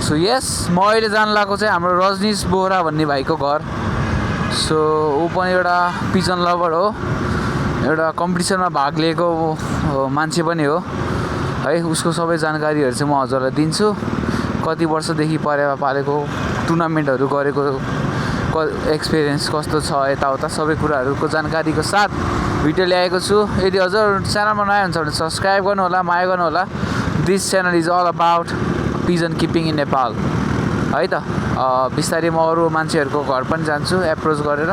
So yes म अहिले जान लागेको चाहिँ हाम्रो रजनीश बोहरा भन्ने भाइको घर। सो ऊ पनि एउटा पिजन लभर हो, एउटा कम्पिटिसनमा भाग लिएको मान्छे पनि हो है। उसको सबै जानकारीहरू चाहिँ म हजुरलाई दिन्छु। कति वर्षदेखि परेवा पालेको, टुर्नामेन्टहरू गरेको एक्सपिरियन्स कस्तो छ, यताउता सबै कुराहरूको जानकारीको साथ भिडियो ल्याएको छु। यदि हजुर च्यानलमा नयाँ हुन्छ भने सब्सक्राइब गर्नु होला, माया गर्नु होला। This channel is all about pigeon keeping in Nepal है त। बिस्तारै म अरू मान्छेहरूको घर पनि जान्छु एप्रोच गरेर।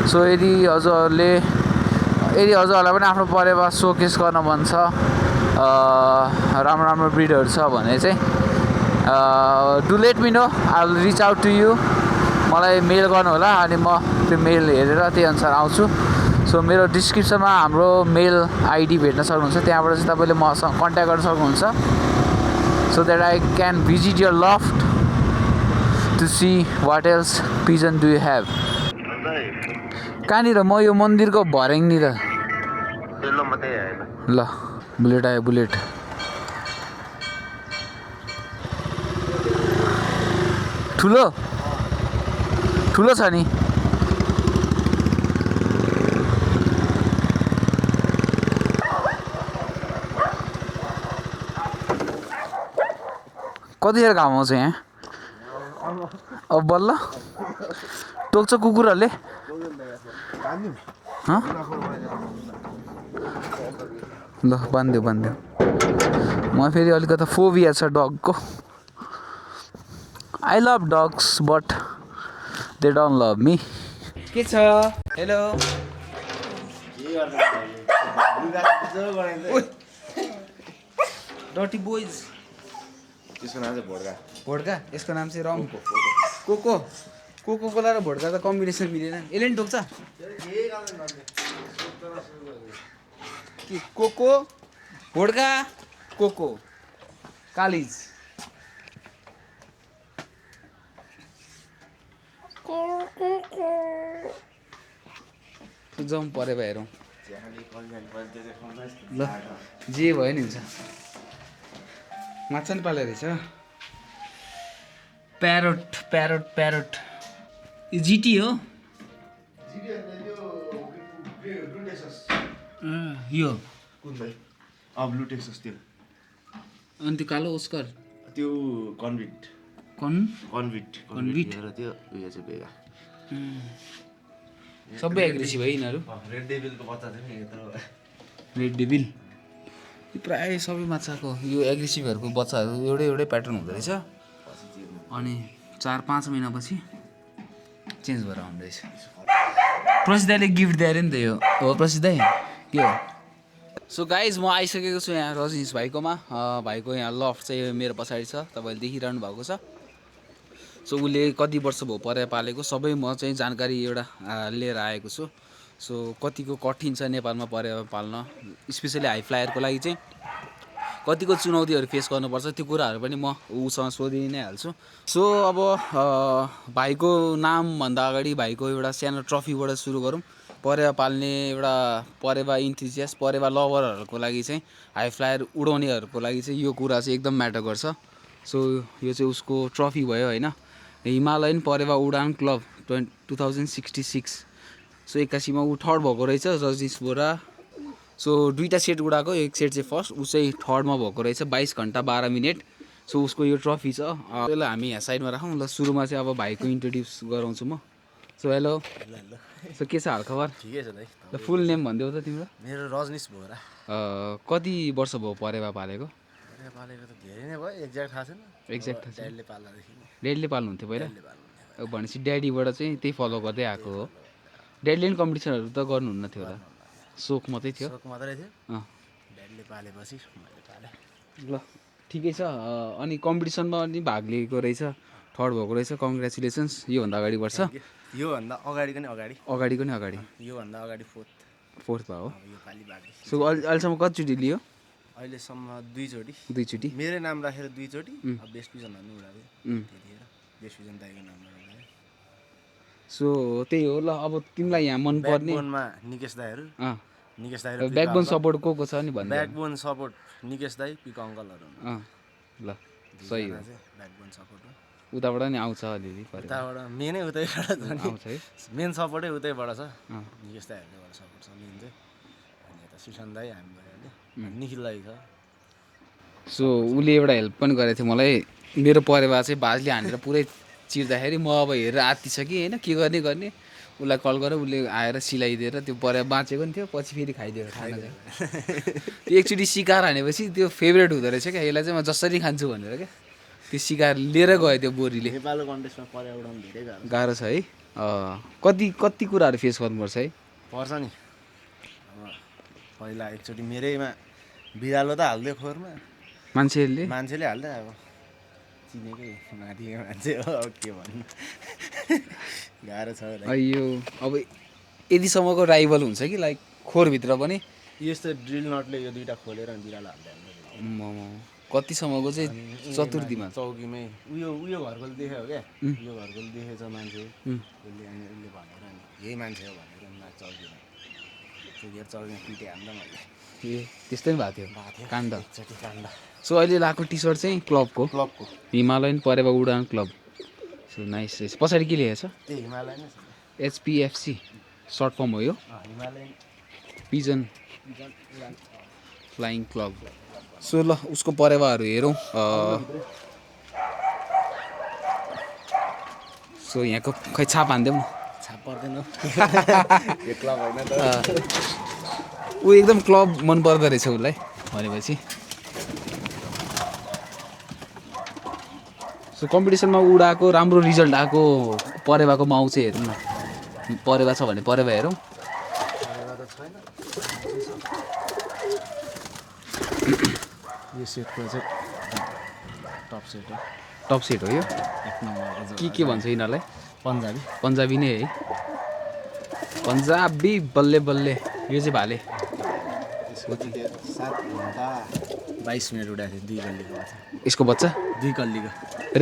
सो यदि हजुरहरूलाई पनि आफ्नो परेवा सोकेस गर्न मन छ, राम्रो राम्रो ब्रिडहरू छ भने चाहिँ do let me know, I will reach out to you. मलाई मेल गर्नु होला अनि म त्यो मेल हेरेर त्यही अनुसार आउँछु। सो मेरो डिस्क्रिप्सनमा हाम्रो मेल आइडी भेट्न सक्नुहुन्छ, त्यहाँबाट चाहिँ तपाईँले मसँग कन्ट्याक्ट गर्न सक्नुहुन्छ। So that I can visit your loft to see what else pigeon do you have. कहाँनिर? म यो मन्दिरको भर्याङनिर। ल बुलेट आयो, बुलेट। ठुलो ठुलो छ नि। कतिखेर घाम आउँछ यहाँ? अब बल्ल टोक्छ कुकुरहरूले। ल बान्दियो म फेरि अलिकति फोबिया छ डगको। I love dogs but they don't love me. के छ? Hello dirty boys. त्यसको नाम चाहिँ भोड्का। भोड्का? यसको नाम चाहिँ रङ कोको। कोको कोला र भोड्का त कम्बिनेसन मिलेन। यसले नि टोक्छ कि कोको भोड्का कोको कालिज। जाउँ परे भए हेरौँ। ल जे भयो नि हुन्छ। माछा नि पाले रहेछ। Parrot parrot parrot. यो जिटी हो? यो कुन भाइ? ब्लु टेक्सस त्यो। अनि त्यो कालो ओस्कर त्यो कन्भिट कन्भिट र त्यो उयो चाहिँ बेगा। सबै एग्रेसिभ है यिनीहरू। रेड डेभिलको बच्चा थियो नि यत्रो। रेड डेभिल प्रायः सबै माछाको यो एग्रेसिभहरूको बच्चाहरू एउटै प्याटर्न हुँदो रहेछ। अनि 4-5 महिनापछि चेन्ज भएर आउँदो रहेछ। प्रसिद्धले गिफ्ट दिएर नि त यो हो प्रसिद्ध के हो। सो गाइज म आइसकेको छु यहाँ रजनीश भाइकोमा। भाइको यहाँ लफ्ट चाहिँ मेरो पछाडि छ, तपाईँले देखिरहनु भएको छ। सो उसले कति वर्ष भयो परे पालेको सबै म चाहिँ जानकारी एउटा लिएर आएको छु। सो कतिको कठिन छ नेपालमा परेवा पाल्न, स्पेसली हाई फ्लायरको लागि चाहिँ कतिको चुनौतीहरू फेस गर्नुपर्छ, त्यो कुराहरू पनि म उसँग सोधि नै हाल्छु। सो अब भाइको नामभन्दा अगाडि भाइको एउटा सानो ट्रफीबाट सुरु गरौँ। परेवा पाल्ने एउटा परेवा इन्थुजियास्ट, परेवा लभरहरूको लागि चाहिँ, हाई फ्लायर उडाउनेहरूको लागि चाहिँ यो कुरा चाहिँ एकदम म्याटर गर्छ। सो यो चाहिँ उसको ट्रफी भयो होइन, हिमालयन परेवा उडान क्लब 2066। सो 81मा ऊ थर्ड भएको रहेछ रजनीश बोहरा। सो 2टा सेट उडाएको, एक सेट चाहिँ फर्स्ट, ऊ चाहिँ थर्डमा भएको रहेछ 22 घन्टा 12 मिनट। सो उसको यो ट्रफी छ। त्यसलाई हामी यहाँ साइडमा राखौँ। ल सुरुमा चाहिँ अब भाइको इन्ट्रोड्युस गराउँछु म। So hello. सो के छ हालखबर? ठिकै छ दाइ। ल फुल नेम भनिदेऊ त तिम्रो। मेरो रजनीश बोहरा। कति वर्ष भयो परेवा पालेको? पालेको त धेरै नै भयो, एक्ज्याक्ट थाहा छैन। एक्ज्याक्ट थाहा छैन। ड्याडीले पाल्दादेखि। ड्याडीले पाल्नुहुन्थ्यो पहिला? भनेपछि ड्याडीबाट चाहिँ त्यही फलो गर्दै आएको हो। ड्याडीले पनि कम्पिटिसनहरू त गर्नुहुन्न थियो होला? सोख मात्रै थियो? सोख मात्रै थियो। ड्याडीले पालेपछि मैले पालेँ। ल ठिकै छ। अनि कम्पिटिसनमा पनि भाग लिएको रहेछ, थर्ड भएको रहेछ, कङ्ग्रेचुलेसन्स। योभन्दा अगाडि बढ्छ? योभन्दा अगाडिको नि अगाडि। अगाडिको नि अगाडि। योभन्दा अगाडि फोर्थ भयो। यो पालि बाँकी। सो अहिलेसम्म कतिचोटि लियो? अहिलेसम्म 2 चोटि। 2 चोटि? मेरै नाम राखेर 2 चोटि। बेस्ट पिजन भन्नु उडाएको त्यतिखेर। बेस्ट पिजन दाइको नाम राखेर। सो त्यही हो। ल अब तिमीलाई यहाँ मन पर्ने ब्याकबोनमा निकेश दाइहरू। निकेश दाइहरू ब्याकबोन सपोर्ट को छ नि भन्नु। ब्याकबोन सपोर्ट निकेश दाइ, पिक अङ्कलहरू। ल सही हो ब्याकबोन सपोर्ट हो उताबाट नि आउँछ अलिअलि परेवा उताबाट मेनै उतैबाट छ नि आउँछ है मेन सपोर्टै उतैबाट छ अँ। यस्ताहरूबाट सपोर्ट छ मेन चाहिँ अनि यता सुशान्त दाई हामी भइहाल्यो अनि निखिल दाई छ सो उसले एउटा हेल्प पनि गरेको थियो मलाई मेरो परेवा चाहिँ बाजले हानेर पुरै चिर्दाखेरि म अब हेरेर आत्ति छ कि होइन के गर्ने गर्ने उसलाई कल गरेर उसले आएर सिलाइदिएर त्यो परेवा बाँचेको नि थियो पछि फेरि खाइदिएर खाना चाहिँ त्यो एकचोटि सिकार हानेपछि त्यो फेभरेट हुँदो रहेछ क्या यसलाई चाहिँ म जसरी खान्छु भनेर क्या त्यो सिकार लिएर गयो त्यो बोरीले नेपालको कन्टेस्टमा परेवा उडाउनु धेरै गाह्रो गाह्रो छ है कति कुराहरू फेस गर्नुपर्छ है पर्छ नि अब पहिला एकचोटि मेरैमा बिरालो त हालिदियो खोरमा मान्छेहरूले मान्छेले हाल्दै अब चिनेकै माथिको मान्छे हो अब के भन्नु गाह्रो छ होला। यो अब यतिसम्मको राइभल हुन्छ कि लाइक खोरभित्र पनि यस्तो ड्रिल नटले यो दुइटा खोलेर अनि बिरालो हाल्दै कतिसम्मको चाहिँ चतुर्थीमा चौकीमै उयो घरकोले देख्यो क्या यो घरकोले देखेछ मान्छे उसले अनि उसले भनेर अनि यही मान्छे हो भनेर अनि चौकीमा चौकीमा पिटे हान्दा मैले ए त्यस्तै पनि भएको थियो काण्ड एकचोटि काण्ड सो अहिले लगाएको टी सर्ट चाहिँ क्लबको क्लबको हिमालयन परेवा उडान क्लब सो नाइस रहेछ पछाडि के लेखेको छ त्यही हिमालय नै छ एचपिएफसी सर्ट फर्म हो यो Himalayan pigeon flying club so ल उसको परेवाहरू हेरौँ सो यहाँको खै छाप हानिदेऊ न छाप पर्दैन यो क्लब होइन त ऊ एकदम क्लब मन पर्दो रहेछ उसलाई भनेपछि सो कम्पिटिसनमा उडाएको राम्रो रिजल्ट आएको परेवाको माउ चाहिँ हेरौँ न परेवा छ भने परेवा हेरौँ यो सेटको चाहिँ टप सेट हो टप सेट हो यो एक नम्बरको के भन्छ यिनीहरूलाई पन्जाबी पन्जाबी नै है पन्जाबी बल्ले बल्ले यो चाहिँ भाले 7 घन्टा 22 मिनट उडाएको थियो 2 कल्लीको बच्चा यसको बच्चा 2 कल्लीको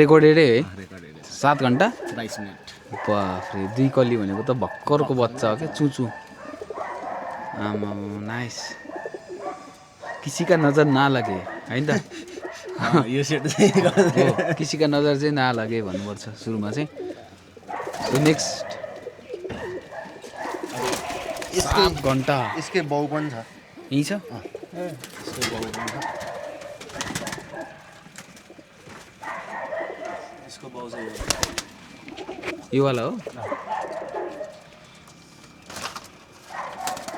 रेकर्डेडै है रेकर्डेड 7 घन्टा 22 मिनट बाफ्रे 2 कल्ली भनेको त भर्खरको बच्चा हो क्या चुचु आमा नाइस किसी का नजर नलागे होइन त यो सेट चाहिँ हो किसी का नजर चाहिँ नलागे भन्नुपर्छ सुरुमा चाहिँ नेक्स्ट 7 घन्टा यसकै बाउ पनि छ यहीँ छ यसकै बाउ पनि छ यसको बाउ चाहिँ यो वाला हो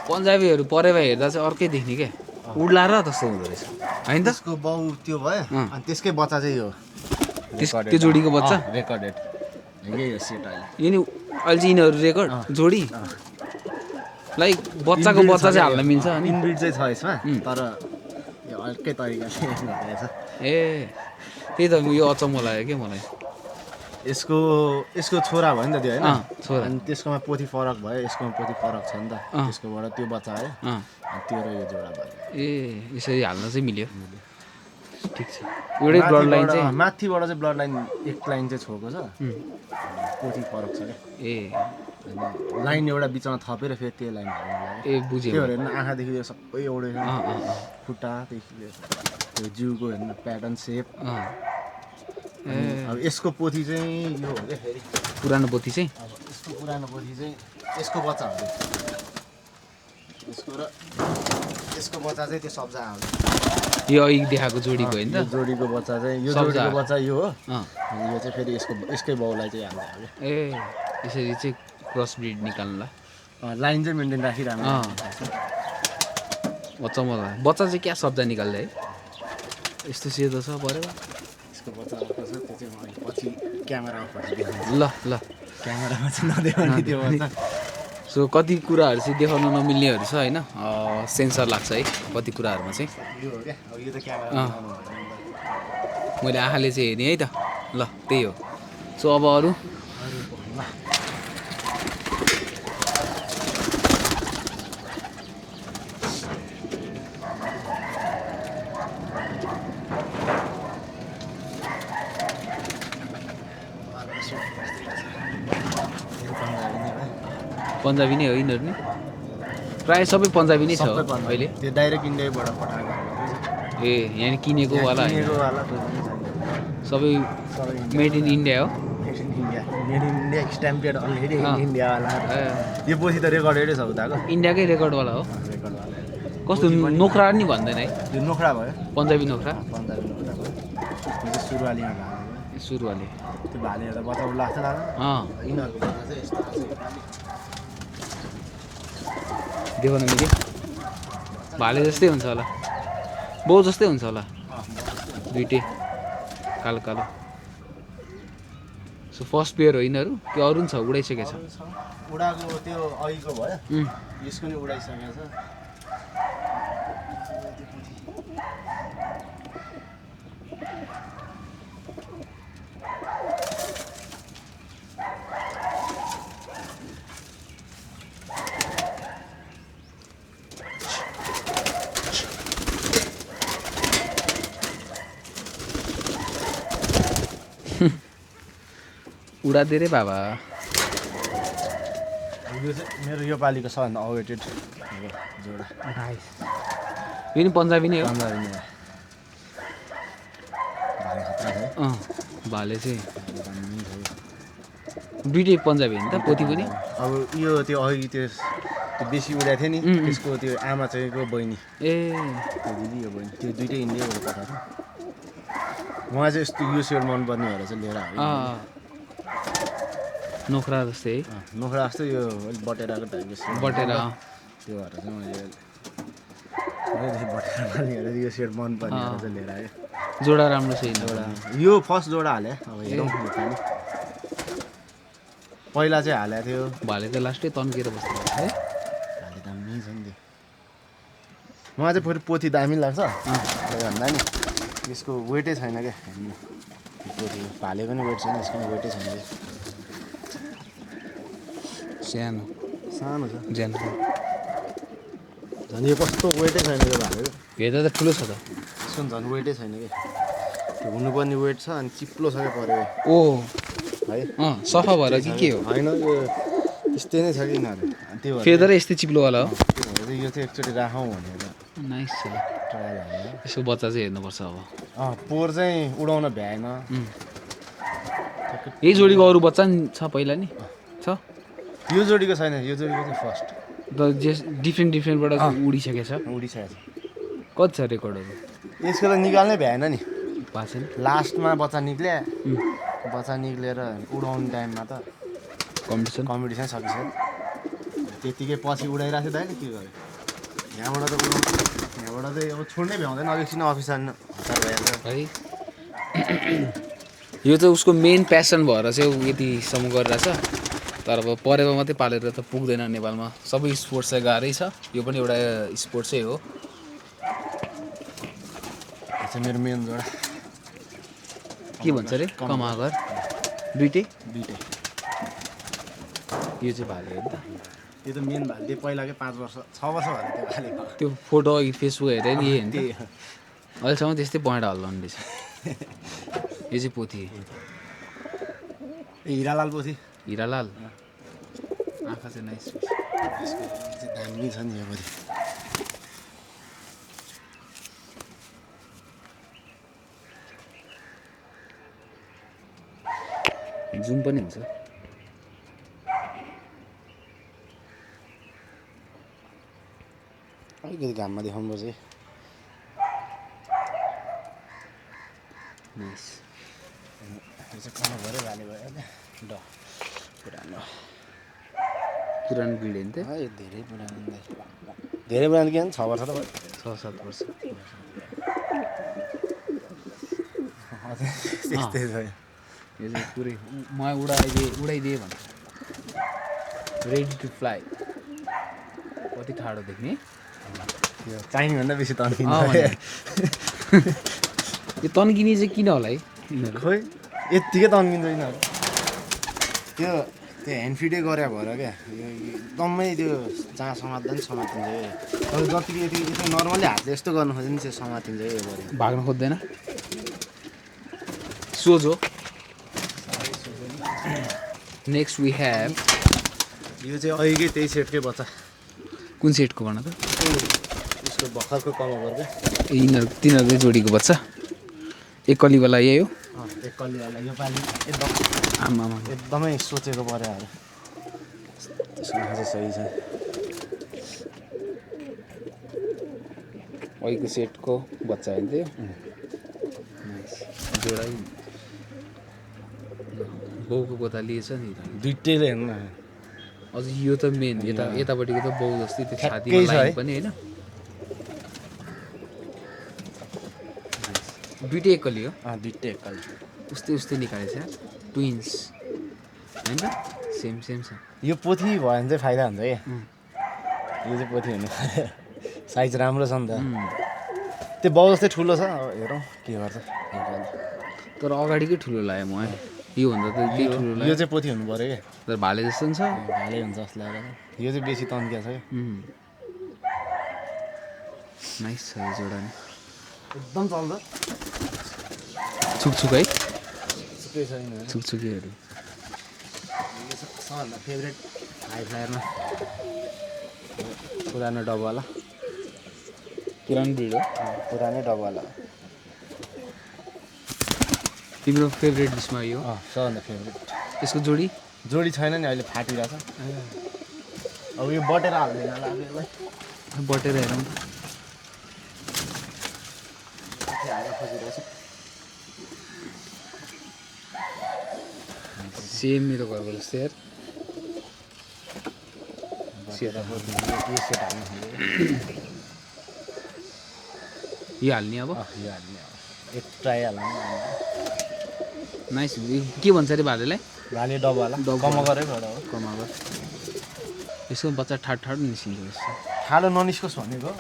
पन्जाबीहरू परेवा हेर्दा चाहिँ अर्कै देख्ने क्या उड्ला र जस्तो हुँदो रहेछ होइन त यसको बाउ त्यो भयो अनि त्यसकै बच्चा चाहिँ यो त्यो जोडीको बच्चा रेकर्डेड यही हो सेट अहिले यिनी अहिले चाहिँ यिनीहरू रेकर्ड जोडी लाइक बच्चाको बच्चा चाहिँ हाल्न मिल्छ अनि इनब्रिड चाहिँ छ यसमा तर यो अर्कै तरिकाले हुँदैछ ए त्यही त यो अचम्म लाग्यो क्या मलाई यसको छोरा भयो नि त त्यो होइन छोरा अनि त्यसकोमा पोथी फरक भयो यसकोमा पोथी फरक छ नि त त्यसकोबाट त्यो बच्चा आयो त्यो र यो जोडा भयो ए यसरी हाल्न चाहिँ मिल्यो ठिक छ एउटै ब्लड लाइन चाहिँ माथिबाट चाहिँ ब्लड लाइन एक लाइन चाहिँ छोएको छ पोथी फरक छ क्या ए लाइन एउटा बिचमा थपेर फेरि त्यो लाइन हाल्नु लाग्यो ए बुझ्यो त्यो हेर्नु आँखादेखि यो सबै एउटै खुट्टादेखि त्यो जिउको हेर्नु प्याटर्न सेप अब यसको पोथी चाहिँ यो हो क्या फेरि पुरानो पोथी चाहिँ अब यसको पुरानो पोथी चाहिँ यसको बच्चा हो यसको र यसको बच्चा चाहिँ त्यो सब्जा आउँछ यो अघि देखाएको जोडीको होइन त जोडीको बच्चा चाहिँ यो जोडीको बच्चा यो हो अनि यो चाहिँ फेरि यसकै बाउलाई चाहिँ हाल्दै हो क्या ए यसरी चाहिँ क्रस ब्रिड निकाल्नुलाई लाइन चाहिँ मेन्टेन राखिरहनु अचम्म लाग्यो बच्चा चाहिँ क्या सब्जा निकाल्दै है यस्तो सेतो छ परेवा यसको बच्चा अर्को छ त्यो चाहिँ म पछि क्यामेरामा पछि देखाउँछु ल ल क्यामेरामा चाहिँ नदेखाउने त्यो बच्चा सो कति कुराहरू चाहिँ देखाउन नमिल्नेहरू छ होइन सेन्सर लाग्छ है कति कुराहरूमा चाहिँ यो हो क्या अब यो त क्यामेरा मैले आँखाले चाहिँ हेरेँ है त ल त्यही हो सो अब अरू पन्जाबी नै हो यिनीहरू नि प्रायः सबै पन्जाबी नै छ अहिले त्यो डाइरेक्ट इन्डियाबाट पठाएको ए यहाँ किनेको वाला किनेको वाला सबै मेड इन इन्डिया हो मेड इन इन्डिया स्ट्याम्पेड अलरेडी अँ। इन्डियावाला ए, यो पछि त रेकर्डेडै छ उताको इन्डियाकै रेकर्डवाला हो रेकर्डवाला कस्तो नोक्रा नि भन्दैन है यो नोख्रा भयो पन्जाबी नोक्रा पन्जाबी नोख्रा भयो यो चाहिँ सुरुवालीमा भाले सुरुवाली त्यो भाले हेर्दा बचाउ लाग्छ लाग्छ अँ यिनीहरूको भाषा चाहिँ यस्तो आएको छ देखो न मिल्यो भाले जस्तै हुन्छ होला बाउ जस्तै हुन्छ होला दुइटै कालो कालो सो फर्स्ट पेयर हो यिनीहरू कि अरू पनि छ उडाइसकेको छ उडाको त्यो अघिको भयो उम्, यसको नि उडाइसकेको छ उडादे रे बाबा यो चाहिँ मेरो यो पालिको सबभन्दा अवेटेड जोडा नाइस यो नि पन्जाबी नै हो पन्जाबी नै हो। भाले खतरा छ है अँ भाले चाहिँ दुइटै पन्जाबी हो नि त पोथी पनि अब यो त्यो अघि त्यो बेसी उडाएको थियो नि त्यसको त्यो आमा चाहिँ को बहिनी ए त्यो दिदी यो बहिनी त्यो दुइटै इन्डियाबाट पठाएको उहाँ चाहिँ यस्तो यो सेड मनपर्ने भएर चाहिँ लिएर आयो अँ नोक्रा जस्तै है नोख्रा जस्तो यो अलिक बटेराको टाइपको सेड बटेर त्यो भएर चाहिँ मैले बटेरा लिएर यो सेड मनपर्ने भएर चाहिँ लिएर आयो जोडा राम्रो छ यिनीहरू जोडा यो फर्स्ट जोडा हाले अब हेरौँ यो पालि पहिला चाहिँ हालेको थियो भाले त लास्टै तन्केर बस्नु है भाले दामी छ नि त्यो मलाई चाहिँ फेरि पोथी दामी लाग्छ त्यही भन्दा नि यसको वेटै छैन क्या पोथी भालेको नि वेट छैन यसको नि वेटै छैन क्या सानो सानो छ ज्यान झन् यो कस्तो वेटै छैन यो भालेको हेर्दा त ठुलो छ त यसको नि झन् वेटै छैन क्या त्यो हुनुपर्ने वेट छ अनि चिप्लो छ क्या पऱ्यो ओ है अँ सफा भएर कि के हो होइन यो त्यस्तै नै छ कि यिनीहरू अनि त्यो भएर फेदरै यस्तै चिप्लोवाला हो त्यो भएर चाहिँ यो चाहिँ एकचोटि राखौँ भनेर नाइस छ ट्रायल हालेर यसको बच्चा चाहिँ हेर्नुपर्छ अब पोहोर चाहिँ उडाउन भ्याएन यही जोडीको अरू बच्चा नि छ पहिला नि छ यो जोडीको छैन यो जोडीको चाहिँ फर्स्ट त जे डिफ्रेन्टबाट उडिसकेको छ उडिसकेको छ कति छ रेकर्डहरू यसको त निकाल्नै भ्याएन नि भएको छैन लास्टमा बच्चा निक्ल्या बच्चा निक्लेर उडाउने टाइममा त कम्पिटिसन कम्पिटिसन सकिसक्यो त्यतिकै पछि उडाइरहेको थियो दाइले के गर्यो यहाँबाट त उडाउँछ यहाँबाट चाहिँ अब छोड्नै भ्याउँदैन अब एकछिन अफिसर हतार भएर है यो चाहिँ उसको मेन प्यासन भएर चाहिँ ऊ यतिसम्म गरिरहेछ तर अब परेमा मात्रै पालेर त पुग्दैन नेपालमा सबै स्पोर्ट्स चाहिँ गाह्रै छ यो पनि एउटा स्पोर्ट्सै हो यो चाहिँ मेरो मेन जोडा के भन्छ अरे कमागर दुइटै दुइटै यो चाहिँ भाले हो नि त त्यो त मेन भाले त्यो पहिलाकै 5 वर्ष 6 वर्ष भयो त्यो भालेको त्यो फोटो अघि फेसबुक हेरेर नि होइन त्यही अहिलेसम्म त्यस्तै पॉइन्ट हाल्नु रहेछ यो चाहिँ पोथी ए हिरालाल पोथी हिरालाल आँखा चाहिँ नाइस यसको चाहिँ दामी छ नि यो पोथी जुम पनि हुन्छ अलिकति घाममा देखाउनुपर्छ है नाइस यो चाहिँ कमा भरै भाले भयो क्या ड पुरानो पुरानो बिड होइन त है धेरै पुरानो धेरै पुरानो के 6 वर्ष त भयो 6-7 वर्ष त्यस्तै छ यो चाहिँ पुरै म उडाइदिएँ भन्छ रेडी टु फ्लाइ कति ठाडो देख्ने यो चाहिनेभन्दा बेसी तन्किन्छ यो तन्किने चाहिँ किन होला है यिनीहरू खोइ यत्तिकै तन्किन्छ यिनीहरू त्यो ह्यान्ड फिडै गरे भएर क्या यो एकदमै त्यो जहाँ समात्दा नि समातिन्छ यो तर जतिको यति नर्मली हातले यस्तो गर्नु खोज्यो नि त्यो समातिन्छ यो गरे भाग्न खोज्दैन सोझो नेक्स्ट वी हेभ यो चाहिँ अहिलेकै त्यही सेटकै बच्चा कुन सेटको भन त यसको भर्खरको कमा गर्छ तिनीहरूकै जोडीको बच्चा एक कलीवाला यही हो कलियालाई योपालि एकदम आमामा एकदमै सोचेको पऱ्यो अब त्यसको चाहिँ सही छ अहिलेको सेटको बच्चा होइन त्यो जोडा बाउको गोता लिएछ नि दुइटैले हेर्नु न अझ यो त मेन यतापट्टिको त बाउ जस्तै त्यो छातीमा ठ्याक्कै छ लाइन है। पनि होइन दुइटै एक्कली हो दुइटै एकल उस्तै उस्तै निकालेछ ट्विन्स होइन त सेम सेम छ यो पोथी भयो भने चाहिँ फाइदा हुन्छ क्या यो चाहिँ पोथी हुनु पऱ्यो साइज राम्रो छ नि त त्यो बाउ जस्तै ठुलो छ अब हेरौँ के गर्छ तर अगाडिकै ठुलो लाग्यो म योभन्दा त त्यही ठुलो यो लाग्यो चाहिँ पोथी हुनु पऱ्यो क्या तर भाले जस्तो नि छ भाले हुन्छ जस्तो लागेर यो चाहिँ बेसी तन्किया छ क्या नाइस छ यो जोडा नि एकदम चल्छ छुकछुक है सुकै छैन छुकछुकीहरू सबभन्दा फेभरेट हाई फ्लायरमा पुरानो डबवाला पुरानो ब्रिड हो पुरानै डबवाला तिम्रो फेभरेट डिसमा यो सबभन्दा फेभरेट यसको जोडी जोडी छैन नि अहिले फाटिरहेछ अब यो बटेर हाल्दैन होला अब यसलाई बटेर हेरौँ हाल्न खोजिरहेछ सेम मेरो घरको जस्तै यार सेट हाल्नु यो हाल्ने अब यो हाल्ने एक ट्राई हाल्नु नाइस के भन्छ अरे भालेलाई भाले डबवाला कमगरै भएर हो कमाएको यसको बच्चा ठाड निस्किन्छ जस्तो ठाडो ननिस्कोस् भनेको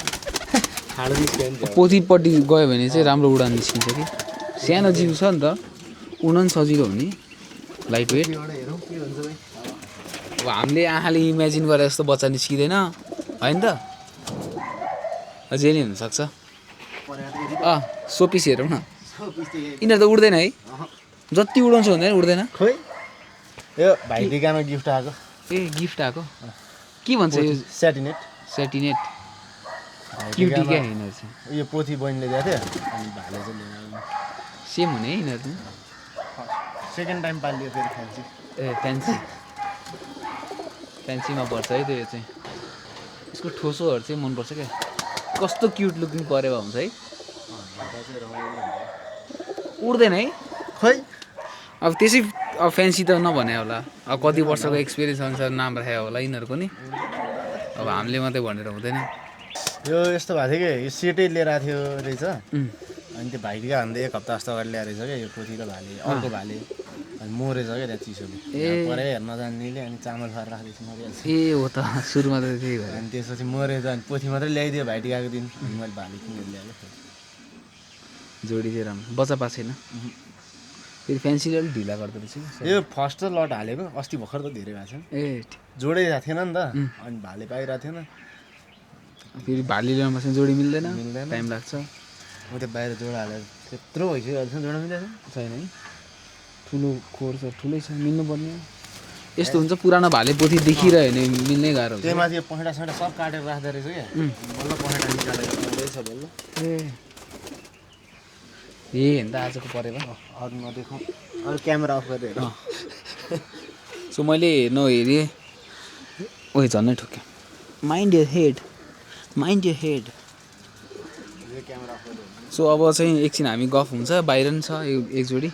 ठाडो निस्क्यो नि पोथीपट्टि गयो भने चाहिँ राम्रो उडान निस्किन्छ कि सानो जिउ छ नि त उड्न पनि सजिलो हुने लाइट वेट हेरौँ के हुन्छ भाइ अब हामीले आँखाले इमेजिन गरेर जस्तो बच्चा निस्किँदैन होइन त अझै नै हुनसक्छ सोपिस हेरौँ न यिनीहरू त उड्दैन है जति उडाउँछ भन्दैन उड्दैन खोइ यो भाइटिकामा गिफ्ट आएको ए गिफ्ट आएको के भन्छ यो सेटिनेट सेटिनेट क्युटी क्या यिनीहरू चाहिँ यो पोथी बहिनीले दिएको थियो अनि भाले चाहिँ लिएर आयो सेम हुने है यिनीहरू चाहिँ सेकेन्ड टाइम पालियो फेरि फ्यान्सी ए फ्यान्सीमा पर्छ है त्यो चाहिँ यसको ठोसोहरू चाहिँ मनपर्छ क्या कस्तो क्युट लुकिङ परेवा हुन्छ है उड्दैन है खोइ अब त्यसै अब फ्यान्सी त नभने होला अब कति वर्षको एक्सपिरियन्स अनुसार नाम राखेको होला यिनीहरूको नि अब हामीले मात्रै भनेर हुँदैन यो यस्तो भएको थियो कि यो सेटै लिएर आएको थियो रहेछ अनि त्यो भाइटिका भन्दा एक हप्ता जस्तो अगाडि ल्याएर रहेछ क्या यो पोथी र भाले अर्को भाले अनि मरेछ क्या त्यहाँ चिसोले परे हेर्न जान्नेले अनि चामल फालेर राख्दैछ मरिहाल्छ ए हो त सुरुमा त त्यही भयो अनि त्यसपछि मरेछ अनि पोथी मात्रै ल्याइदियो भाइटिकाको दिन अनि मैले भाले किनेर ल्याएको जोडी चाहिँ राम्रो बच्चा पाएको छैन फेरि फ्यान्सीले अलिक ढिला गर्दो रहेछ यो फर्स्ट लट हालेको अस्ति भर्खर त धेरै भएको छ ए जोडै भएको थिएन नि त अनि भाले पाइरहेको थिएन फेरि भाले ल्याउनु पर्छ जोडी मिल्दैन मिल्दैन। टाइम लाग्छ म त्यो बाहिर जोडा हालेर त्यत्रो भइसक्यो अहिलेसम्म जोडा मिलेको छैन है ठुलो खोर छ ठुलै छ मिल्नुपर्ने यस्तो हुन्छ पुरानो भाले पोथी देखिरह्यो भने मिल्नै गाह्रो हुन्छ त्यही माथि यो पखेटा सखेटा सब काटेर राख्दो रहेछ क्या बल्ल पखेटा निकालेर राख्दैछ बल्ल ए हेर्नु त आजको परेको अरू नदेखाउँ अरू क्यामेरा अफ गरेर हेरौँ सो मैले नहेरेँ ओए झन्नै ठोक्यो माइन्ड यर हेड यो क्यामेरा अफ गरेर सो अब चाहिँ एकछिन हामी गफ हुन्छ बाहिर नि छ एक जोडी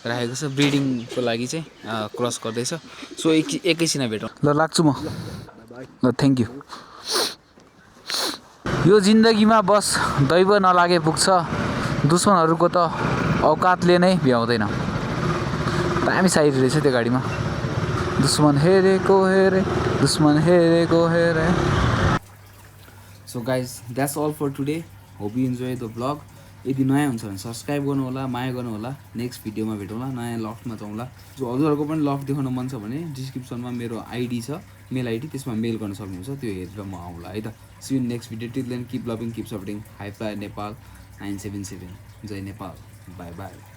राखेको छ ब्रिडिङको लागि चाहिँ क्रस गर्दैछ सो एकैछिन भेटौँ ल लाग्छु म ल थ्याङ्क यू यो जिन्दगीमा बस दैव नलागे पुग्छ दुश्मनहरूको त औकातले नै भ्याउँदैन दामी साइड रहेछ त्यो गाडीमा दुश्मन हेरेको हेरे दुश्मन हेरेको हेरे so guys that's all for today hope you enjoy the blog यदि नयाँ हुन्छ भने सब्सक्राइब गर्नु होला माया गर्नु होला नेक्स्ट भिडियोमा भेटौँला नयाँ लफ्टमा जाउँला जो हजुरहरूको पनि लफ्ट देखाउन मन छ भने डिस्क्रिप्सनमा मेरो आइडी छ मेल आइडी त्यसमा मेल गर्न सक्नुहुन्छ त्यो हेरेर म आउँला है त see you next video till then keep loving keep supporting high flyer Nepal 977 जय नेपाल बाई बाई